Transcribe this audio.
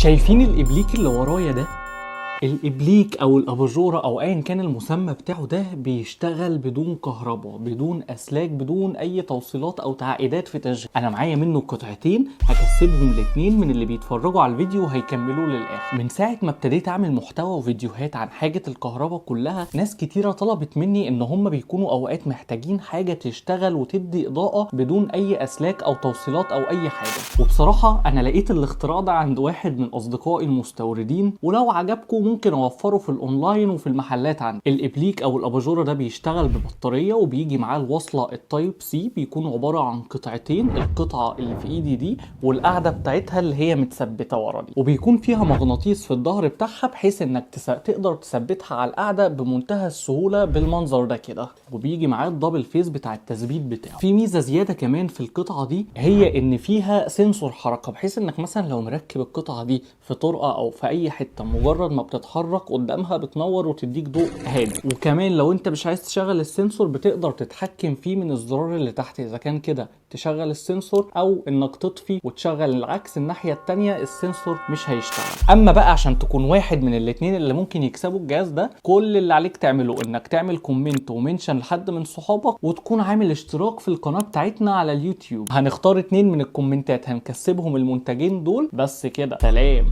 شايفين الإبليك اللي ورايا ده؟ الإبليك أو الأباجورة أو أيا كان المسمى بتاعه ده بيشتغل بدون كهرباء، بدون أسلاك، بدون أي توصيلات أو تعقيدات في تشغيل. أنا معايا منه قطعتين هكسبهم الاتنين من اللي بيتفرجوا على الفيديو وهيكملوه للآخر. من ساعة ما ابتديت أعمل محتوى وفيديوهات عن حاجة الكهرباء كلها، ناس كتيرة طلبت مني إن هم بيكونوا أوقات محتاجين حاجة تشتغل وتدي إضاءة بدون أي أسلاك أو توصيلات أو أي حاجة. وبصراحة أنا لقيت الاختراع ده عند واحد من أصدقائي المستوردين، ولو عجبكم ممكن اوفره في الاونلاين وفي المحلات عندي. الابليك او الاباجوره ده بيشتغل ببطاريه وبيجي معاه الوصله التايب سي، بيكون عباره عن قطعتين، القطعه اللي في ايدي دي والقاعده بتاعتها اللي هي متثبته ورا دي، وبيكون فيها مغناطيس في الظهر بتاعها بحيث انك تقدر تثبتها على القاعده بمنتهى السهوله بالمنظر ده كده. وبيجي معاه الدبل فيس بتاع التثبيت بتاعه. في ميزه زياده كمان في القطعه دي، هي ان فيها سنسور حركه، بحيث انك مثلا لو مركب القطعه دي في طرقه او في اي حته، مجرد ما بتتحرك قدامها بتنور وتديك ضوء هادي. وكمان لو انت مش عايز تشغل السنسور بتقدر تتحكم فيه من الزرار اللي تحت، اذا كان كده تشغل السنسور او انك تطفي وتشغل العكس الناحيه التانيه السنسور مش هيشتغل. اما بقى عشان تكون واحد من الاتنين اللي ممكن يكسبوا الجهاز ده، كل اللي عليك تعمله انك تعمل كومنت ومنشن لحد من صحابك، وتكون عامل اشتراك في القناه بتاعتنا على اليوتيوب. هنختار اتنين من الكومنتات هنكسبهم المنتجين دول بس كده. سلام.